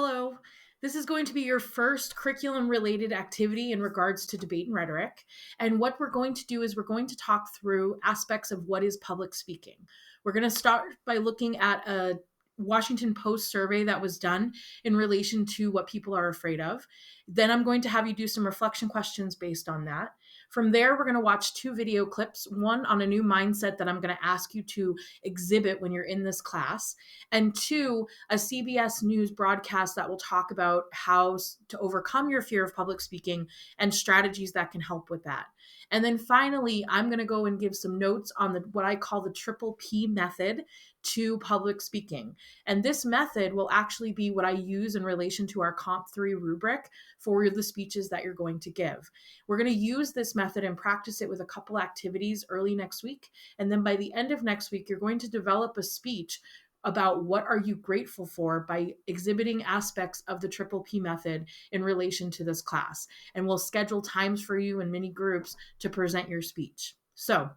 Hello. This is going to be your first curriculum related activity in regards to debate and rhetoric. And what we're going to do is we're going to talk through aspects of what is public speaking. We're going to start by looking at a Washington Post survey that was done in relation to what people are afraid of. Then I'm going to have you do some reflection questions based on that. From there, we're going to watch two video clips, one on a new mindset that I'm going to ask you to exhibit when you're in this class, and two, a CBS News broadcast that will talk about how to overcome your fear of public speaking and strategies that can help with that. And then finally, I'm going to go and give some notes on what I call the triple P method to public speaking. And this method will actually be what I use in relation to our Comp 3 rubric for the speeches that you're going to give. We're going to use this method and practice it with a couple activities early next week. And then by the end of next week, you're going to develop a speech about what are you grateful for by exhibiting aspects of the triple P method in relation to this class. And we'll schedule times for you in mini groups to present your speech. So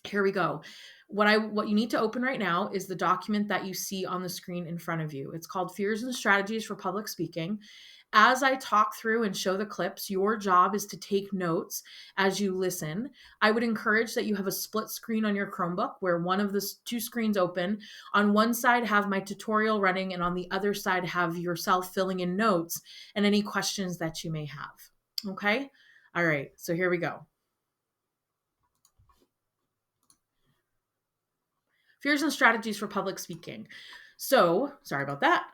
here we go. What you need to open right now is the document that you see on the screen in front of you. It's called Fears and Strategies for Public Speaking. As I talk through and show the clips, your job is to take notes as you listen. I would encourage that you have a split screen on your Chromebook where one of the two screens open. On one side, have my tutorial running, and on the other side, have yourself filling in notes and any questions that you may have. Okay? All right, so here we go. Fears and strategies for public speaking. So, sorry about that.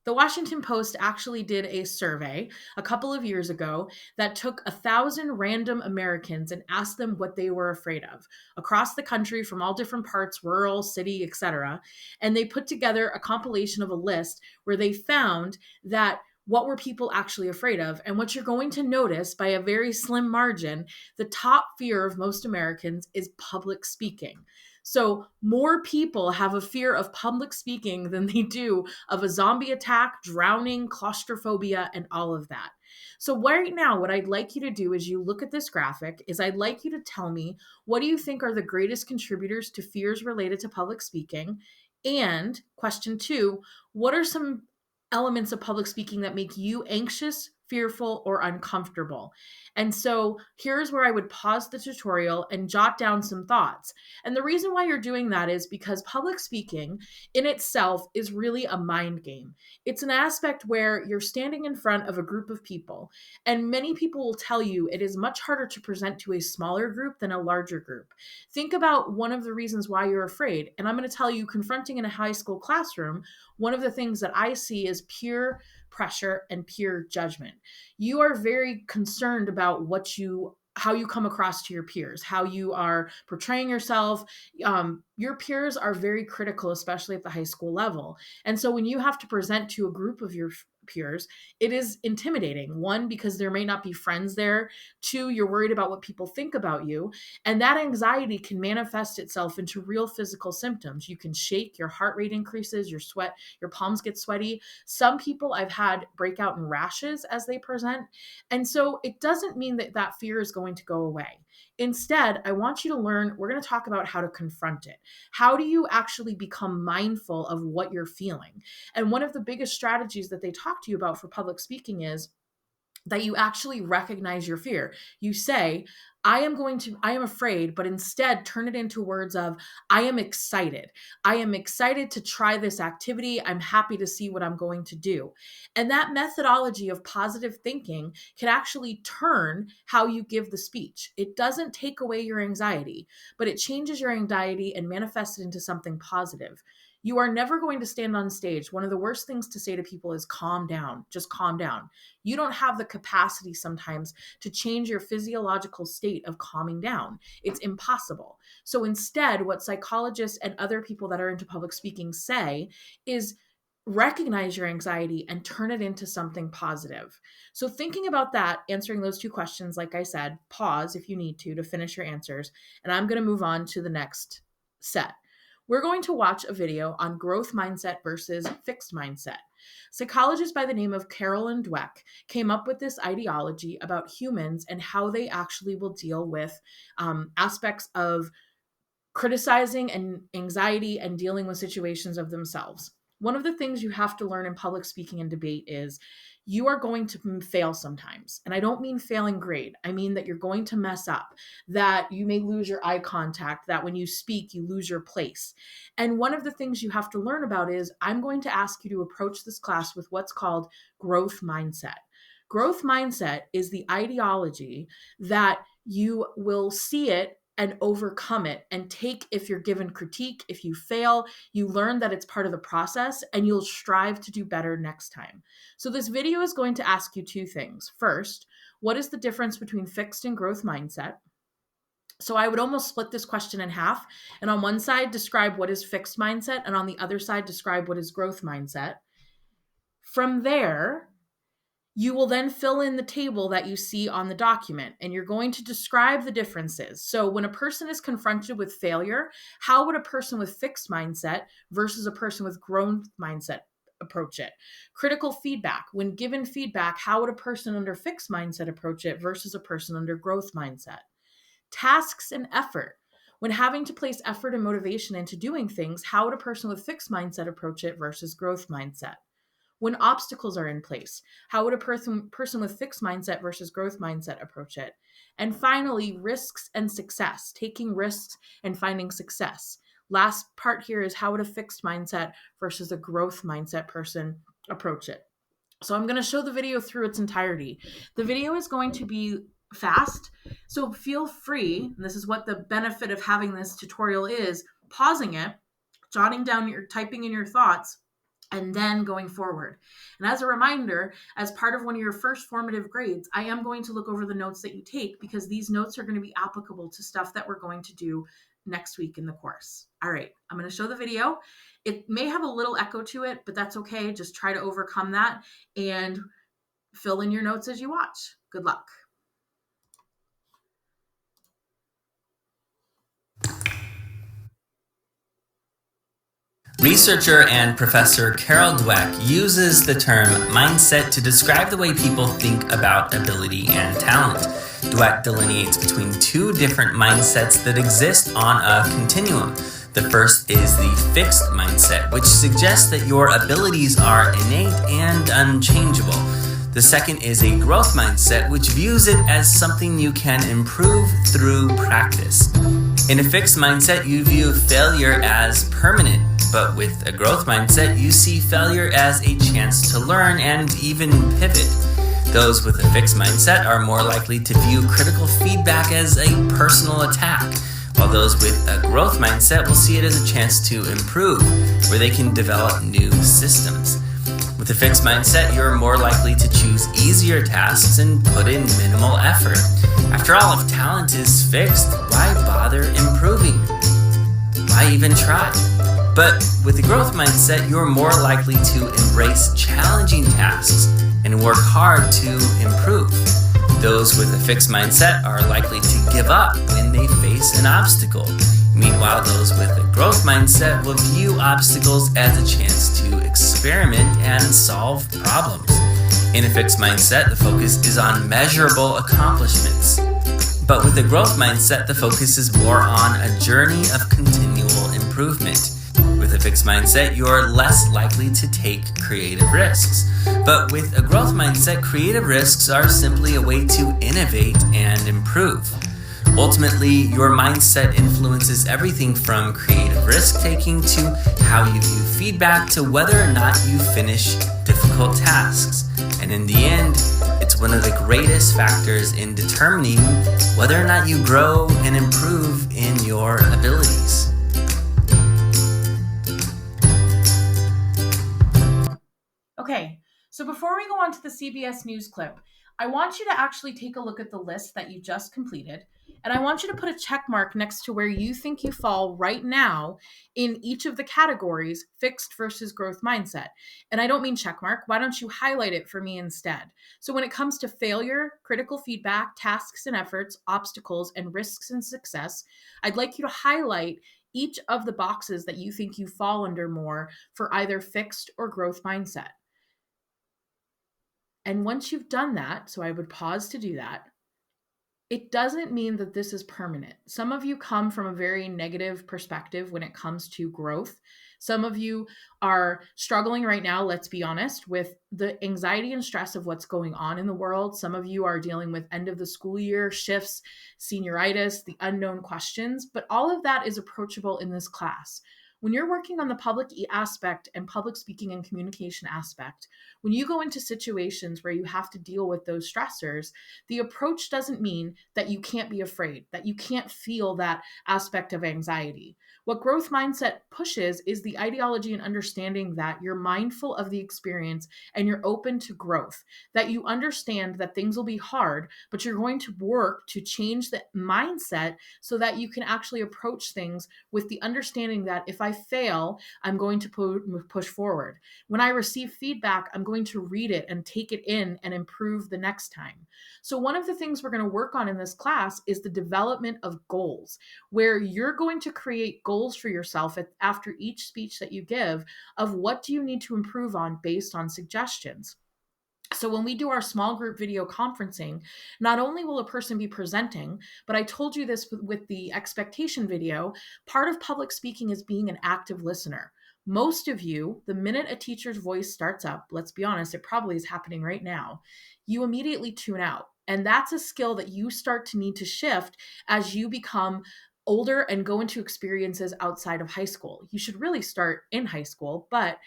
The Washington Post actually did a survey a couple of years ago that took 1,000 random Americans and asked them what they were afraid of across the country from all different parts, rural, city, etc. And they put together a compilation of a list where they found that what were people actually afraid of? And what you're going to notice by a very slim margin, the top fear of most Americans is public speaking. So more people have a fear of public speaking than they do of a zombie attack, drowning, claustrophobia, and all of that. So right now, what I'd like you to do as you look at this graphic is I'd like you to tell me, what do you think are the greatest contributors to fears related to public speaking? And question two, what are some elements of public speaking that make you anxious, fearful, or uncomfortable? And so here's where I would pause the tutorial and jot down some thoughts. And the reason why you're doing that is because public speaking in itself is really a mind game. It's an aspect where you're standing in front of a group of people, and many people will tell you it is much harder to present to a smaller group than a larger group. Think about one of the reasons why you're afraid. And I'm going to tell you, confronting in a high school classroom, one of the things that I see is peer pressure and peer judgment. You are very concerned about how you come across to your peers, how you are portraying yourself. Your peers are very critical, especially at the high school level. And so when you have to present to a group of your peers, it is intimidating. One, because there may not be friends there. Two, you're worried about what people think about you. And that anxiety can manifest itself into real physical symptoms. You can shake, your heart rate increases, your palms get sweaty. Some people I've had break out in rashes as they present. And so it doesn't mean that that fear is going to go away. Instead, I want you to learn, we're going to talk about how to confront it. How do you actually become mindful of what you're feeling? And one of the biggest strategies that they talk to you about for public speaking is that you actually recognize your fear. You say, I am afraid, but instead turn it into words of, I am excited. I am excited to try this activity. I'm happy to see what I'm going to do. And that methodology of positive thinking can actually turn how you give the speech. It doesn't take away your anxiety, but it changes your anxiety and manifests it into something positive. You are never going to stand on stage. One of the worst things to say to people is calm down, just calm down. You don't have the capacity sometimes to change your physiological state of calming down. It's impossible. So instead, what psychologists and other people that are into public speaking say is recognize your anxiety and turn it into something positive. So thinking about that, answering those two questions, like I said, pause if you need to finish your answers. And I'm going to move on to the next set. We're going to watch a video on growth mindset versus fixed mindset. Psychologists by the name of Carolyn Dweck came up with this ideology about humans and how they actually will deal with aspects of criticizing and anxiety and dealing with situations of themselves. One of the things you have to learn in public speaking and debate is you are going to fail sometimes. And I don't mean failing grade. I mean that you're going to mess up, that you may lose your eye contact, that when you speak, you lose your place. And one of the things you have to learn about is I'm going to ask you to approach this class with what's called growth mindset. Growth mindset is the ideology that you will see it and overcome it and take, if you're given critique, if you fail, you learn that it's part of the process and you'll strive to do better next time. So this video is going to ask you two things. First, what is the difference between fixed and growth mindset? So I would almost split this question in half, and on one side describe what is fixed mindset, and on the other side describe what is growth mindset. From there, you will then fill in the table that you see on the document, and you're going to describe the differences. So when a person is confronted with failure, how would a person with fixed mindset versus a person with growth mindset approach it? Critical feedback. When given feedback, how would a person under fixed mindset approach it versus a person under growth mindset? Tasks and effort. When having to place effort and motivation into doing things, how would a person with fixed mindset approach it versus growth mindset? When obstacles are in place, how would a person with fixed mindset versus growth mindset approach it? And finally, risks and success, taking risks and finding success. Last part here is how would a fixed mindset versus a growth mindset person approach it? So I'm going to show the video through its entirety. The video is going to be fast, so feel free, and this is what the benefit of having this tutorial is, pausing it, jotting down typing in your thoughts, and then going forward. And as a reminder, as part of one of your first formative grades, I am going to look over the notes that you take because these notes are going to be applicable to stuff that we're going to do next week in the course. All right, I'm going to show the video. It may have a little echo to it, but that's okay. Just try to overcome that and fill in your notes as you watch. Good luck. Researcher and Professor Carol Dweck uses the term mindset to describe the way people think about ability and talent. Dweck delineates between two different mindsets that exist on a continuum. The first is the fixed mindset, which suggests that your abilities are innate and unchangeable. The second is a growth mindset, which views it as something you can improve through practice. In a fixed mindset, you view failure as permanent, but with a growth mindset, you see failure as a chance to learn and even pivot. Those with a fixed mindset are more likely to view critical feedback as a personal attack, while those with a growth mindset will see it as a chance to improve, where they can develop new systems. With a fixed mindset, you're more likely to choose easier tasks and put in minimal effort. After all, if talent is fixed, why bother improving? Why even try? But with a growth mindset, you're more likely to embrace challenging tasks and work hard to improve. Those with a fixed mindset are likely to give up when they face an obstacle. Meanwhile, those with a growth mindset will view obstacles as a chance to experiment and solve problems. In a fixed mindset, the focus is on measurable accomplishments. But with a growth mindset, the focus is more on a journey of continual improvement. With a fixed mindset, you're less likely to take creative risks. But with a growth mindset, creative risks are simply a way to innovate and improve. Ultimately, your mindset influences everything from creative risk-taking to how you view feedback to whether or not you finish difficult tasks. And in the end, it's one of the greatest factors in determining whether or not you grow and improve in your abilities. Okay, so before we go on to the CBS News clip, I want you to actually take a look at the list that you just completed, and I want you to put a check mark next to where you think you fall right now in each of the categories, fixed versus growth mindset. And I don't mean check mark. Why don't you highlight it for me instead? So when it comes to failure, critical feedback, tasks and efforts, obstacles, and risks and success, I'd like you to highlight each of the boxes that you think you fall under more for either fixed or growth mindset. And once you've done that, so I would pause to do that, it doesn't mean that this is permanent. Some of you come from a very negative perspective when it comes to growth. Some of you are struggling right now, let's be honest, with the anxiety and stress of what's going on in the world. Some of you are dealing with end of the school year shifts, senioritis, the unknown questions, but all of that is approachable in this class. When you're working on the public aspect and public speaking and communication aspect, when you go into situations where you have to deal with those stressors, the approach doesn't mean that you can't be afraid, that you can't feel that aspect of anxiety. What growth mindset pushes is the ideology and understanding that you're mindful of the experience and you're open to growth, that you understand that things will be hard, but you're going to work to change the mindset so that you can actually approach things with the understanding that if I fail, I'm going to push forward. When I receive feedback, I'm going to read it and take it in and improve the next time. So one of the things we're going to work on in this class is the development of goals, where you're going to create goals for yourself after each speech that you give of what do you need to improve on based on suggestions. So when we do our small group video conferencing, not only will a person be presenting, but I told you this with the expectation video, part of public speaking is being an active listener. Most of you, the minute a teacher's voice starts up, let's be honest, it probably is happening right now, you immediately tune out. And that's a skill that you start to need to shift as you become older and go into experiences outside of high school. You should really start in high school, but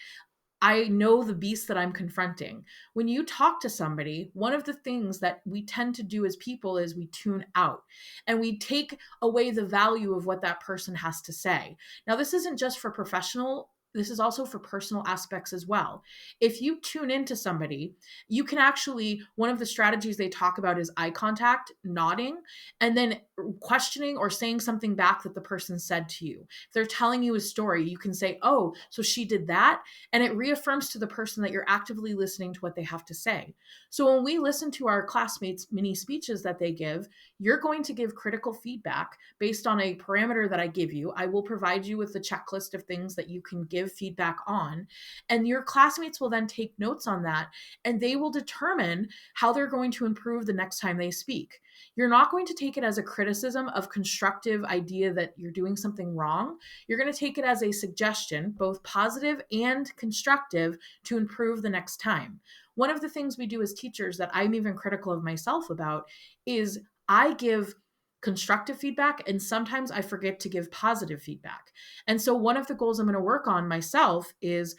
I know the beast that I'm confronting. When you talk to somebody, one of the things that we tend to do as people is we tune out and we take away the value of what that person has to say. Now, this isn't just for professional. This is also for personal aspects as well. If you tune into somebody, you can actually, one of the strategies they talk about is eye contact, nodding, and then questioning or saying something back that the person said to you. If they're telling you a story, you can say, oh, so she did that. And it reaffirms to the person that you're actively listening to what they have to say. So when we listen to our classmates' mini speeches that they give, you're going to give critical feedback based on a parameter that I give you. I will provide you with the checklist of things that you can give feedback on, and your classmates will then take notes on that, and they will determine how they're going to improve the next time they speak. You're not going to take it as a criticism of constructive idea that you're doing something wrong. You're going to take it as a suggestion, both positive and constructive, to improve the next time. One of the things we do as teachers that I'm even critical of myself about is I give constructive feedback, and sometimes I forget to give positive feedback. And so one of the goals I'm going to work on myself is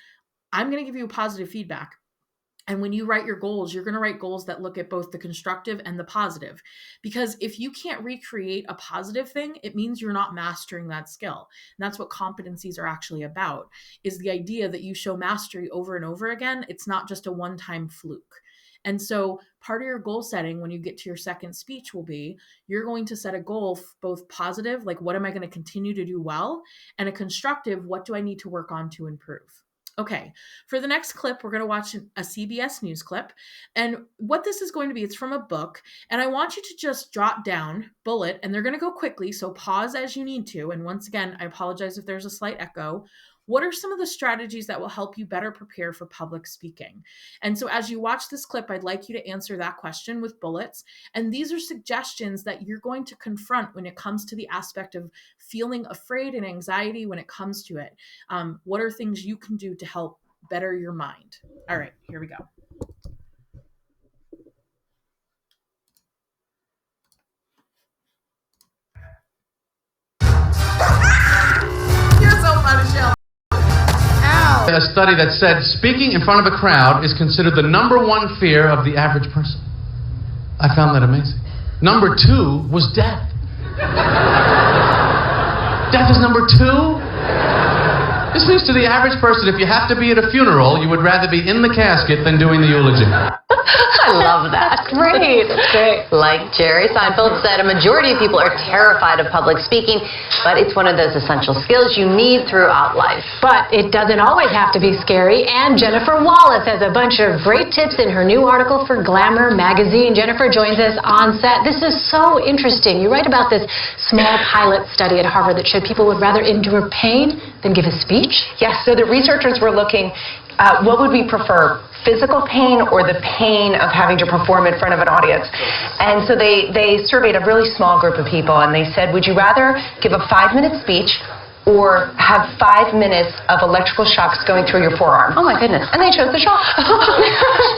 I'm going to give you positive feedback. And when you write your goals, you're going to write goals that look at both the constructive and the positive. Because if you can't recreate a positive thing, it means you're not mastering that skill. And that's what competencies are actually about, is the idea that you show mastery over and over again. It's not just a one-time fluke. And so part of your goal setting when you get to your second speech will be, you're going to set a goal, both positive, like what am I going to continue to do well, and a constructive, what do I need to work on to improve? Okay, for the next clip, we're going to watch a CBS News clip. And what this is going to be, it's from a book. And I want you to just jot down, bullet, and they're going to go quickly. So pause as you need to. And once again, I apologize if there's a slight echo. What are some of the strategies that will help you better prepare for public speaking? And so as you watch this clip, I'd like you to answer that question with bullets. And these are suggestions that you're going to confront when it comes to the aspect of feeling afraid and anxiety when it comes to it. What are things you can do to help better your mind? All right, here we go. You're so funny, Shell. A study that said speaking in front of a crowd is considered the #1 fear of the average person. I found that amazing. Number 2 was death. Death is number 2? This means to the average person, if you have to be at a funeral, you would rather be in the casket than doing the eulogy. I love that. Great. Great. Like Jerry Seinfeld said, a majority of people are terrified of public speaking, but it's one of those essential skills you need throughout life. But it doesn't always have to be scary, and Jennifer Wallace has a bunch of great tips in her new article for Glamour magazine. Jennifer joins us on set. This is so interesting. You write about this small pilot study at Harvard that showed people would rather endure pain than give a speech. Yes, so the researchers were looking at what would we prefer, physical pain or the pain of having to perform in front of an audience. And so they surveyed a really small group of people, and they said, would you rather give a 5-minute speech or have 5 minutes of electrical shocks going through your forearm. Oh my goodness. And they chose the shock.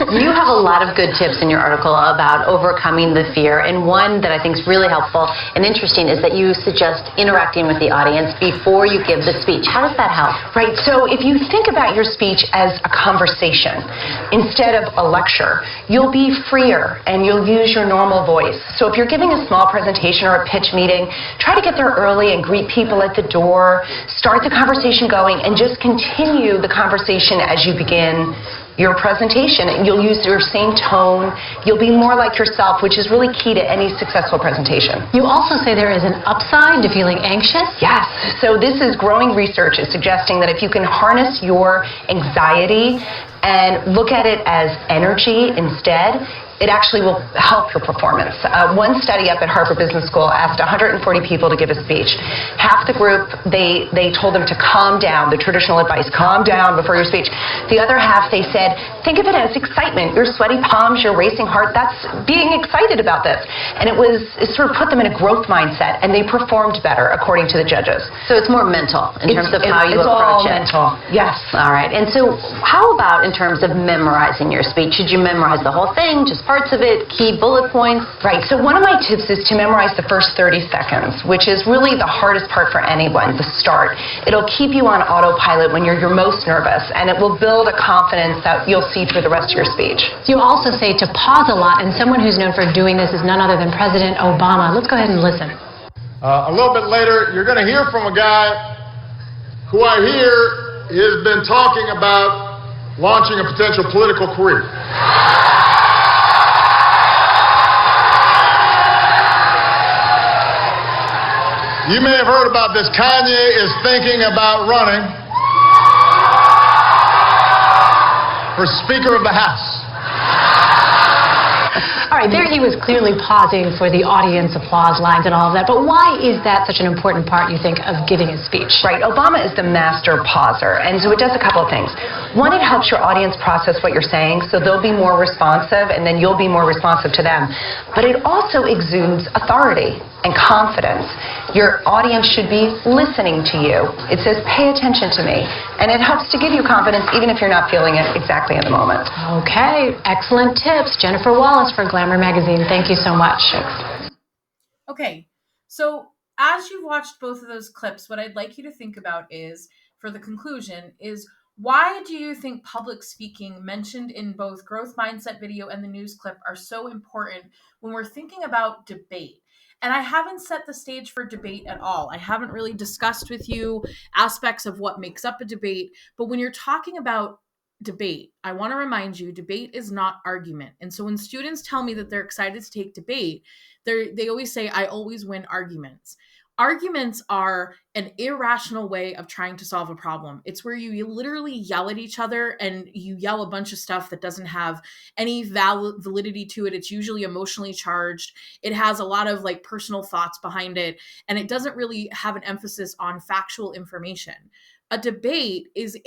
You have a lot of good tips in your article about overcoming the fear, and one that I think is really helpful and interesting is that you suggest interacting with the audience before you give the speech. How does that help? Right, so if you think about your speech as a conversation instead of a lecture, you'll be freer and you'll use your normal voice. So if you're giving a small presentation or a pitch meeting, try to get there early and greet people at the door, start the conversation going, and just continue the conversation as you begin your presentation. And you'll use your same tone. You'll be more like yourself, which is really key to any successful presentation. You also say there is an upside to feeling anxious? Yes. So this is growing research is suggesting that if you can harness your anxiety and look at it as energy instead, it actually will help your performance. One study up at Harvard Business School asked 140 people to give a speech. Half the group, they told them to calm down, the traditional advice, calm down before your speech. The other half, they said, think of it as excitement. Your sweaty palms, your racing heart, that's being excited about this. And it sort of put them in a growth mindset, and they performed better, according to the judges. So it's more mental in terms of how you it's approach all it. mental. Yes. All right. And so how about in terms of memorizing your speech? Should you memorize the whole thing, just parts of it, key bullet points? Right. So one of my tips is to memorize the first 30 seconds, which is really the hardest part for anyone, the start. It'll keep you on autopilot when you're your most nervous, and it will build a confidence that you'll see through the rest of your speech. You also say to pause a lot, and someone who's known for doing this is none other than President Obama. Let's go ahead and listen. A little bit later, you're going to hear from a guy who I hear has been talking about launching a potential political career. You may have heard about this. Kanye is thinking about running for Speaker of the House. All right, there he was clearly pausing for the audience applause lines and all of that. But why is that such an important part, you think, of giving a speech? Right. Obama is the master pauser, and so it does a couple of things. One, it helps your audience process what you're saying, so they'll be more responsive, and then you'll be more responsive to them. But it also exudes authority and confidence. Your audience should be listening to you. It says, pay attention to me. And it helps to give you confidence even if you're not feeling it exactly in the moment. Okay, excellent tips. Jennifer Wallace for Glamour Magazine. Thank you so much. Okay, so as you've watched both of those clips, what I'd like you to think about is, for the conclusion, is why do you think public speaking mentioned in both Growth Mindset video and the news clip are so important when we're thinking about debate? And I haven't set the stage for debate at all. I haven't really discussed with you aspects of what makes up a debate. But when you're talking about debate, I want to remind you, debate is not argument. And so when students tell me that they're excited to take debate, they always say, I always win arguments. Arguments are an irrational way of trying to solve a problem. It's where you literally yell at each other and you yell a bunch of stuff that doesn't have any validity to it. It's usually emotionally charged. It has a lot of like personal thoughts behind it, and it doesn't really have an emphasis on factual information. A debate is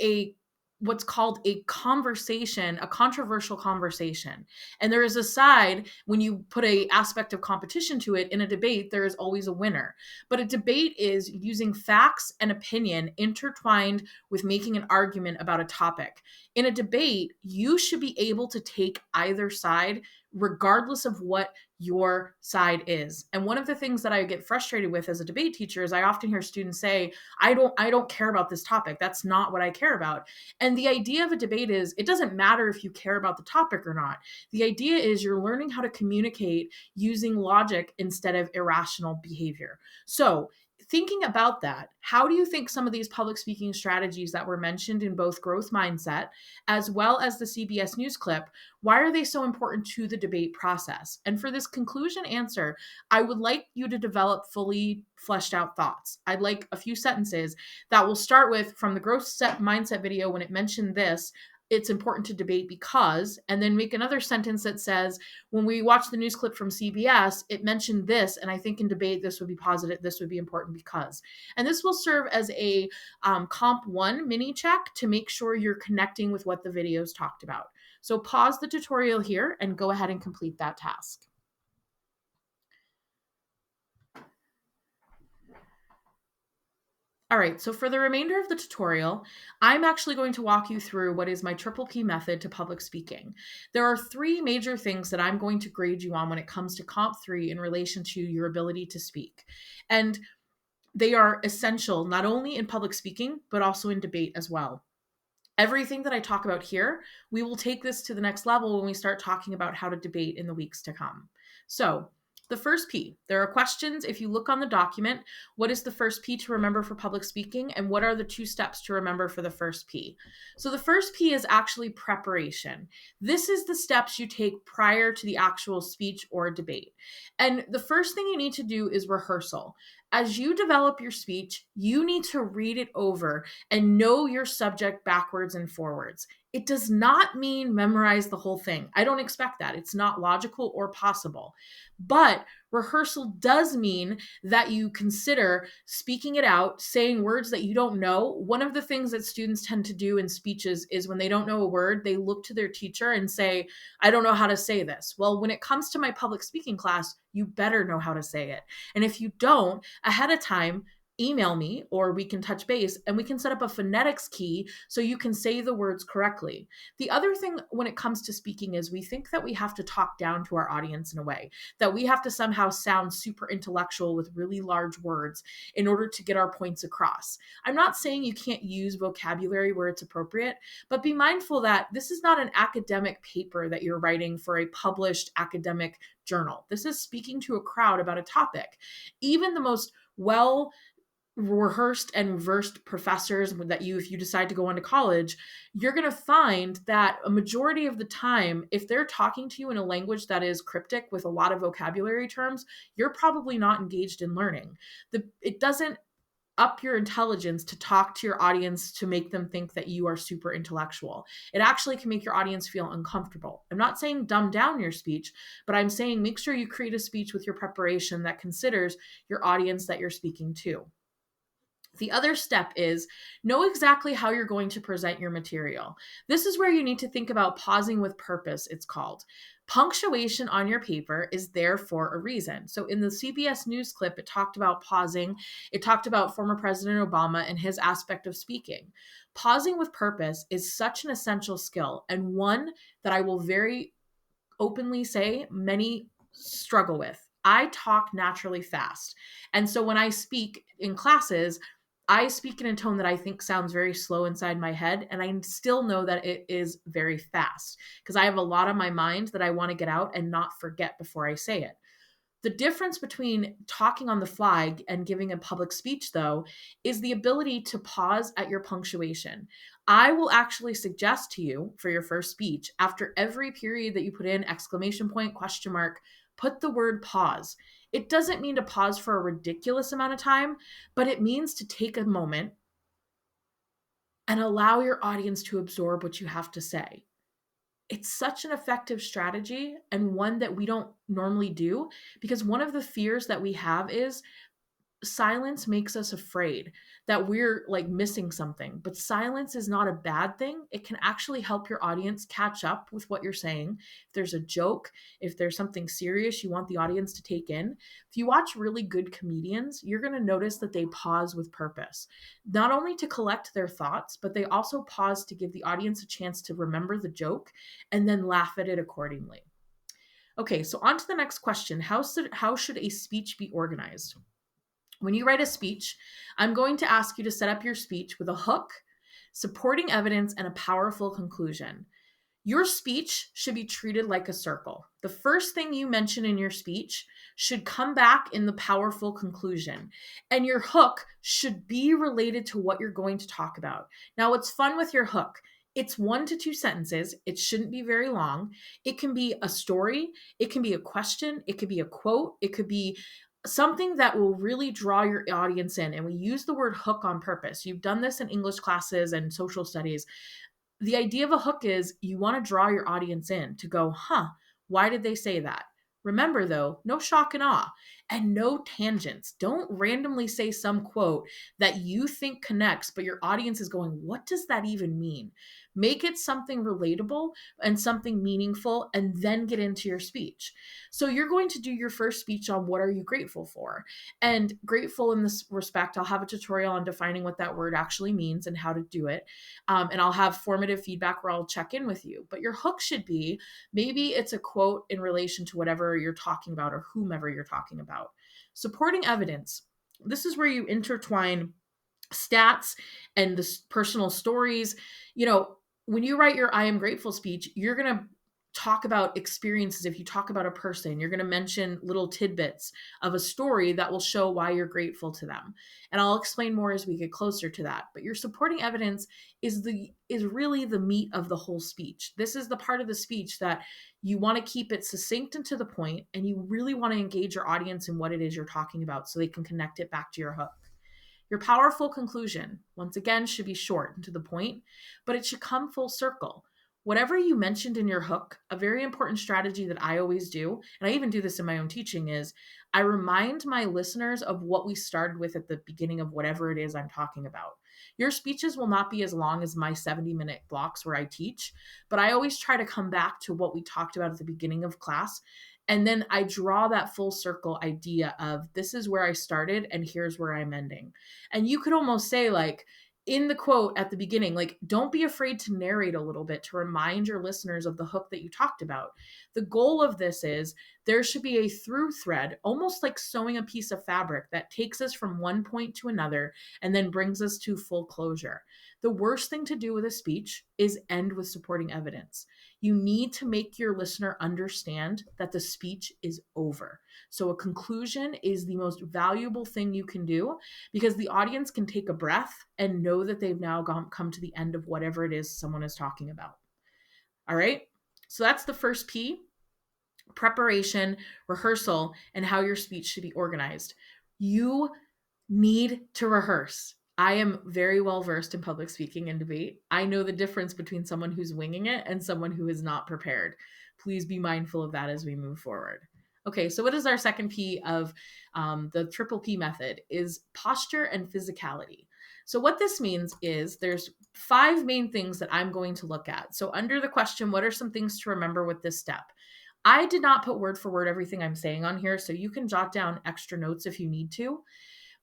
what's called a conversation, a controversial conversation. And there is a side, when you put an aspect of competition to it, in a debate, there is always a winner. But a debate is using facts and opinion intertwined with making an argument about a topic. In a debate, you should be able to take either side regardless of what your side is. And one of the things that I get frustrated with as a debate teacher is I often hear students say, I don't care about this topic. That's not what I care about. And the idea of a debate is it doesn't matter if you care about the topic or not. The idea is you're learning how to communicate using logic instead of irrational behavior. So thinking about that, how do you think some of these public speaking strategies that were mentioned in both Growth Mindset as well as the CBS News clip, why are they so important to the debate process? And for this conclusion answer, I would like you to develop fully fleshed out thoughts. I'd like a few sentences that will start with, from the Growth Mindset video when it mentioned this, it's important to debate because, and then make another sentence that says, when we watch the news clip from CBS, it mentioned this, and I think in debate, this would be positive, this would be important because. And this will serve as a Comp 1 mini check to make sure you're connecting with what the videos talked about. So pause the tutorial here and go ahead and complete that task. All right, so for the remainder of the tutorial, I'm actually going to walk you through what is my triple P method to public speaking. There are 3 major things that I'm going to grade you on when it comes to Comp 3 in relation to your ability to speak. And they are essential not only in public speaking, but also in debate as well. Everything that I talk about here, we will take this to the next level when we start talking about how to debate in the weeks to come. So, the first P, there are questions. If you look on the document, what is the first P to remember for public speaking, and what are the 2 steps to remember for the first P? So the first P is actually preparation. This is the steps you take prior to the actual speech or debate. And the first thing you need to do is rehearsal. As you develop your speech, you need to read it over and know your subject backwards and forwards. It does not mean memorize the whole thing. I don't expect that. It's not logical or possible. But rehearsal does mean that you consider speaking it out, saying words that you don't know. One of the things that students tend to do in speeches is when they don't know a word, they look to their teacher and say, I don't know how to say this. Well, when it comes to my public speaking class, you better know how to say it. And if you don't, ahead of time, email me or we can touch base and we can set up a phonetics key so you can say the words correctly. The other thing when it comes to speaking is we think that we have to talk down to our audience in a way, that we have to somehow sound super intellectual with really large words in order to get our points across. I'm not saying you can't use vocabulary where it's appropriate, but be mindful that this is not an academic paper that you're writing for a published academic journal. This is speaking to a crowd about a topic. Even the most rehearsed and versed professors that if you decide to go on to college, you're going to find that a majority of the time, if they're talking to you in a language that is cryptic with a lot of vocabulary terms, you're probably not engaged in learning. It doesn't up your intelligence to talk to your audience to make them think that you are super intellectual. It actually can make your audience feel uncomfortable. I'm not saying dumb down your speech, but I'm saying make sure you create a speech with your preparation that considers your audience that you're speaking to. The other step is know exactly how you're going to present your material. This is where you need to think about pausing with purpose, it's called. Punctuation on your paper is there for a reason. So in the CBS News clip, it talked about pausing. It talked about former President Obama and his aspect of speaking. Pausing with purpose is such an essential skill, and one that I will very openly say many struggle with. I talk naturally fast. And so when I speak in classes, I speak in a tone that I think sounds very slow inside my head, and I still know that it is very fast because I have a lot on my mind that I want to get out and not forget before I say it. The difference between talking on the fly and giving a public speech, though, is the ability to pause at your punctuation. I will actually suggest to you for your first speech, after every period that you put in, exclamation point, question mark, put the word pause. It doesn't mean to pause for a ridiculous amount of time, but it means to take a moment and allow your audience to absorb what you have to say. It's such an effective strategy and one that we don't normally do because one of the fears that we have is silence makes us afraid that we're like missing something, but silence is not a bad thing. It can actually help your audience catch up with what you're saying. If there's a joke, if there's something serious you want the audience to take in, if you watch really good comedians, you're going to notice that they pause with purpose, not only to collect their thoughts, but they also pause to give the audience a chance to remember the joke and then laugh at it accordingly. Okay, so on to the next question. How should a speech be organized? When you write a speech, I'm going to ask you to set up your speech with a hook, supporting evidence, and a powerful conclusion. Your speech should be treated like a circle. The first thing you mention in your speech should come back in the powerful conclusion, and your hook should be related to what you're going to talk about. Now, what's fun with your hook? It's 1 to 2 sentences. It shouldn't be very long. It can be a story. It can be a question. It could be a quote. It could be something that will really draw your audience in. And we use the word hook on purpose. You've done this in English classes and social studies. The idea of a hook is you want to draw your audience in to go, why did they say that? Remember though, no shock and awe and no tangents. Don't randomly say some quote that you think connects, but your audience is going, what does that even mean? Make it something relatable and something meaningful, and then get into your speech. So you're going to do your first speech on what are you grateful for? And grateful in this respect, I'll have a tutorial on defining what that word actually means and how to do it. And I'll have formative feedback where I'll check in with you. But your hook should be, maybe it's a quote in relation to whatever you're talking about or whomever you're talking about. Supporting evidence. This is where you intertwine stats and the personal stories. You know, when you write your I am grateful speech, you're going to talk about experiences. If you talk about a person, you're going to mention little tidbits of a story that will show why you're grateful to them. And I'll explain more as we get closer to that. But your supporting evidence is really the meat of the whole speech. This is the part of the speech that you want to keep it succinct and to the point, and you really want to engage your audience in what it is you're talking about so they can connect it back to your hook. Your powerful conclusion, once again, should be short and to the point, but it should come full circle. Whatever you mentioned in your hook, a very important strategy that I always do, and I even do this in my own teaching, is I remind my listeners of what we started with at the beginning of whatever it is I'm talking about. Your speeches will not be as long as my 70-minute blocks where I teach, but I always try to come back to what we talked about at the beginning of class. And then I draw that full circle idea of this is where I started and here's where I'm ending. And you could almost say, like, in the quote at the beginning, like, don't be afraid to narrate a little bit to remind your listeners of the hook that you talked about. The goal of this is there should be a through thread, almost like sewing a piece of fabric that takes us from one point to another and then brings us to full closure. The worst thing to do with a speech is end with supporting evidence. You need to make your listener understand that the speech is over. So a conclusion is the most valuable thing you can do, because the audience can take a breath and know that they've now come to the end of whatever it is someone is talking about. All right. So that's the first P: preparation, rehearsal, and how your speech should be organized. You need to rehearse. I am very well versed in public speaking and debate. I know the difference between someone who's winging it and someone who is not prepared. Please be mindful of that as we move forward. Okay, so what is our second P of the triple P method? Is posture and physicality. So what this means is there's 5 main things that I'm going to look at. So under the question, what are some things to remember with this step? I did not put word for word everything I'm saying on here, so you can jot down extra notes if you need to.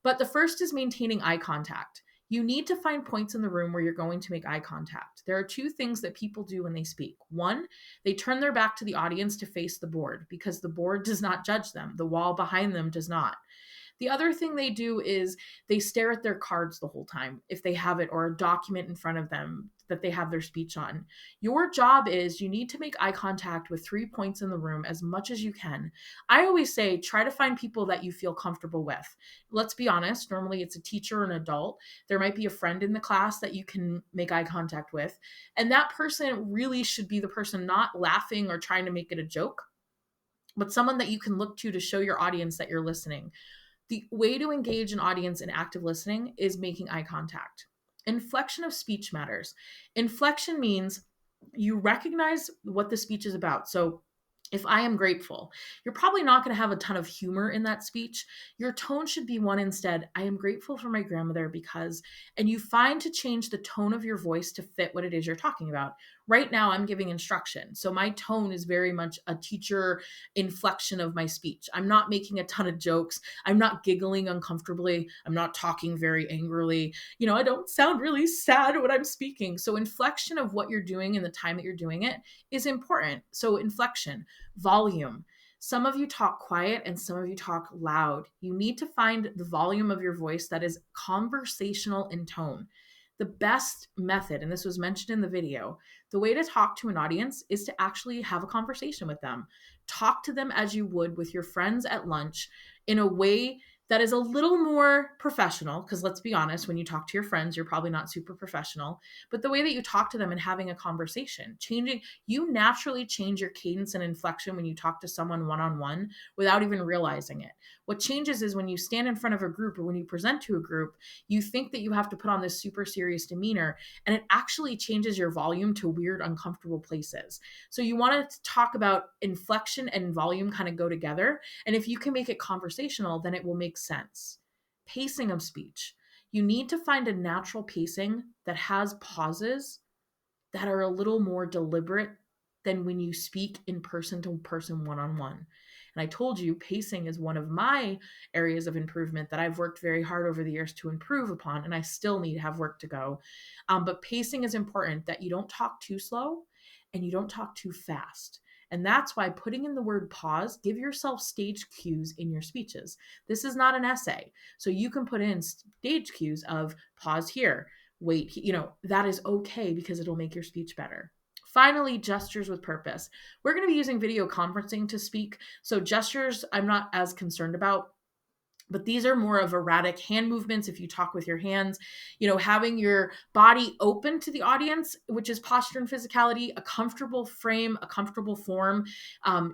But the first is maintaining eye contact. You need to find points in the room where you're going to make eye contact. There are 2 things that people do when they speak. 1, they turn their back to the audience to face the board because the board does not judge them. The wall behind them does not. The other thing they do is they stare at their cards the whole time, if they have it, or a document in front of them that they have their speech on. Your job is you need to make eye contact with 3 points in the room as much as you can. I always say, try to find people that you feel comfortable with. Let's be honest, normally it's a teacher or an adult. There might be a friend in the class that you can make eye contact with. And that person really should be the person not laughing or trying to make it a joke, but someone that you can look to show your audience that you're listening. The way to engage an audience in active listening is making eye contact. Inflection of speech matters. Inflection means you recognize what the speech is about. So if I am grateful, you're probably not going to have a ton of humor in that speech. Your tone should be one instead, I am grateful for my grandmother because, and you find to change the tone of your voice to fit what it is you're talking about. Right now, I'm giving instruction. So my tone is very much a teacher inflection of my speech. I'm not making a ton of jokes. I'm not giggling uncomfortably. I'm not talking very angrily. You know, I don't sound really sad when I'm speaking. So inflection of what you're doing and the time that you're doing it is important. So inflection, volume. Some of you talk quiet and some of you talk loud. You need to find the volume of your voice that is conversational in tone. The best method, and this was mentioned in the video, the way to talk to an audience is to actually have a conversation with them. Talk to them as you would with your friends at lunch in a way that is a little more professional, because let's be honest, when you talk to your friends, you're probably not super professional, but the way that you talk to them and having a conversation, you naturally change your cadence and inflection when you talk to someone one-on-one without even realizing it. What changes is when you stand in front of a group or when you present to a group, you think that you have to put on this super serious demeanor, and it actually changes your volume to weird, uncomfortable places. So you want to talk about inflection and volume kind of go together. And if you can make it conversational, then it will make sense. Pacing of speech. You need to find a natural pacing that has pauses that are a little more deliberate than when you speak in person to person one-on-one. And I told you pacing is one of my areas of improvement that I've worked very hard over the years to improve upon, and I still need to have work to go. But pacing is important, that you don't talk too slow and you don't talk too fast. And that's why putting in the word pause, give yourself stage cues in your speeches. This is not an essay. So you can put in stage cues of pause here, wait, that is okay because it'll make your speech better. Finally, gestures with purpose. We're going to be using video conferencing to speak. So gestures, I'm not as concerned about, but these are more of erratic hand movements. If you talk with your hands, having your body open to the audience, which is posture and physicality, a comfortable frame, a comfortable form.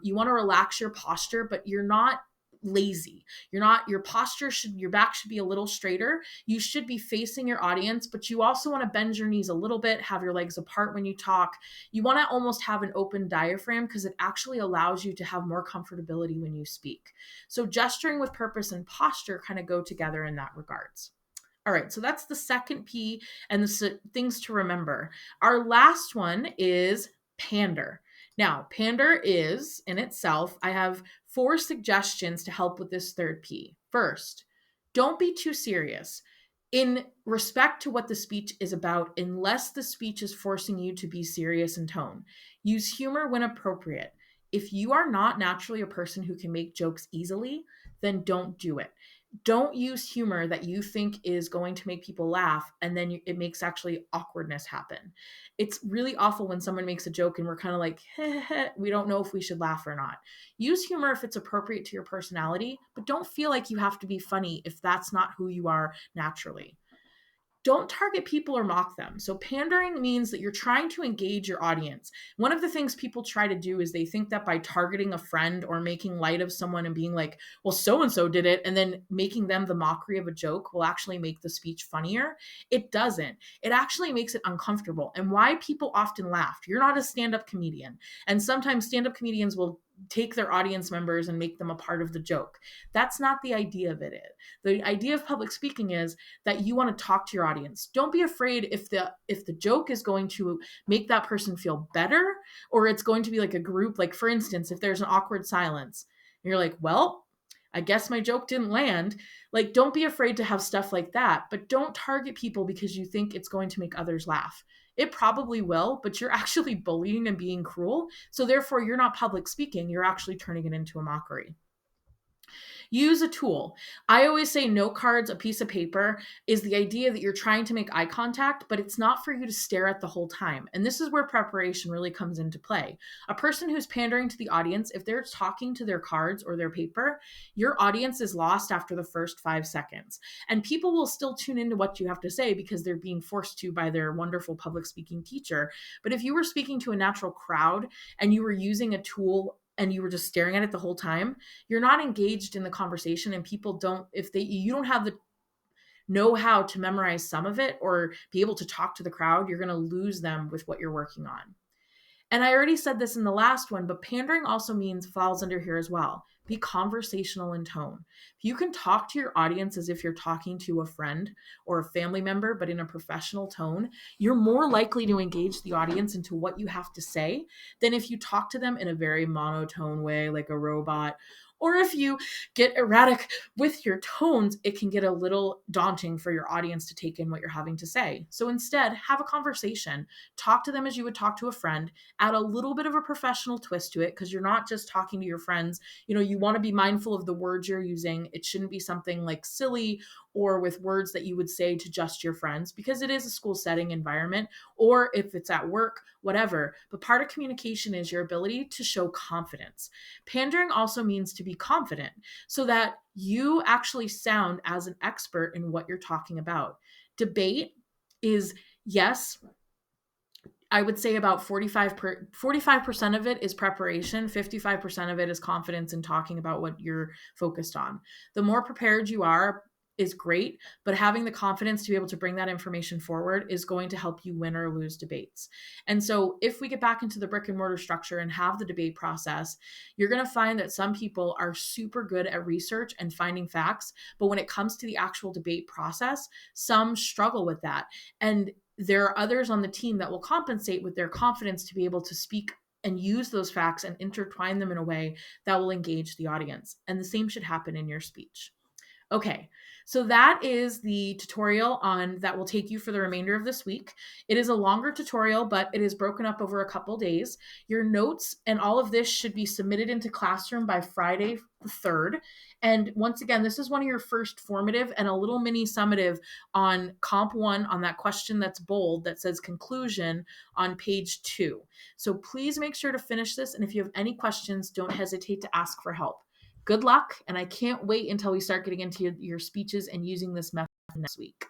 You want to relax your posture, but you're not lazy. Your back should be a little straighter. You should be facing your audience, but you also want to bend your knees a little bit, have your legs apart when you talk. You want to almost have an open diaphragm because it actually allows you to have more comfortability when you speak. So gesturing with purpose and posture kind of go together in that regards. All right, so that's the second P and the things to remember. Our last one is pander. Now, pander is in itself, I have 4 suggestions to help with this third P. First, don't be too serious. In respect to what the speech is about, unless the speech is forcing you to be serious in tone. Use humor when appropriate. If you are not naturally a person who can make jokes easily, then don't do it. Don't use humor that you think is going to make people laugh, and then it makes actually awkwardness happen. It's really awful when someone makes a joke and we're kind of like, we don't know if we should laugh or not. Use humor if it's appropriate to your personality, but don't feel like you have to be funny if that's not who you are naturally. Don't target people or mock them. So pandering means that you're trying to engage your audience. One of the things people try to do is they think that by targeting a friend or making light of someone and being like, well, so-and-so did it, and then making them the mockery of a joke will actually make the speech funnier. It doesn't. It actually makes it uncomfortable. And why people often laugh. You're not a stand-up comedian. And sometimes stand-up comedians will take their audience members and make them a part of the joke. That's not the idea of it. The idea of public speaking is that you want to talk to your audience. Don't be afraid if the joke is going to make that person feel better, or it's going to be like a group. Like, for instance, if there's an awkward silence and you're like, well, I guess my joke didn't land. Like, don't be afraid to have stuff like that, but don't target people because you think it's going to make others laugh. It probably will, but you're actually bullying and being cruel. So therefore, you're not public speaking. You're actually turning it into a mockery. Use a tool. I always say note cards, a piece of paper, is the idea that you're trying to make eye contact, but it's not for you to stare at the whole time. And this is where preparation really comes into play. A person who's pandering to the audience, if they're talking to their cards or their paper, your audience is lost after the first 5 seconds. And people will still tune into what you have to say because they're being forced to by their wonderful public speaking teacher. But if you were speaking to a natural crowd and you were using a tool and you were just staring at it the whole time, you're not engaged in the conversation, and people don't, you don't have the know how to memorize some of it or be able to talk to the crowd, you're going to lose them with what you're working on. And I already said this in the last one, but pandering also falls under here as well. Be conversational in tone. If you can talk to your audience as if you're talking to a friend or a family member, but in a professional tone, you're more likely to engage the audience into what you have to say than if you talk to them in a very monotone way, like a robot. Or if you get erratic with your tones, it can get a little daunting for your audience to take in what you're having to say. So instead, have a conversation. Talk to them as you would talk to a friend. Add a little bit of a professional twist to it because you're not just talking to your friends. You want to be mindful of the words you're using. It shouldn't be something like silly or with words that you would say to just your friends because it is a school setting environment, or if it's at work, whatever. But part of communication is your ability to show confidence. Pandering also means to be confident so that you actually sound as an expert in what you're talking about. Debate is, yes, I would say about 45% of it is preparation. 55% of it is confidence in talking about what you're focused on. The more prepared you are is great, but having the confidence to be able to bring that information forward is going to help you win or lose debates. And so if we get back into the brick and mortar structure and have the debate process, you're going to find that some people are super good at research and finding facts, but when it comes to the actual debate process, some struggle with that. And there are others on the team that will compensate with their confidence to be able to speak and use those facts and intertwine them in a way that will engage the audience. And the same should happen in your speech. Okay, so that is the tutorial on that will take you for the remainder of this week. It is a longer tutorial, but it is broken up over a couple days. Your notes and all of this should be submitted into Classroom by Friday the 3rd. And once again, this is one of your first formative and a little mini summative on Comp 1 on that question that's bold that says conclusion on page 2. So please make sure to finish this. And if you have any questions, don't hesitate to ask for help. Good luck, and I can't wait until we start getting into your speeches and using this method next week.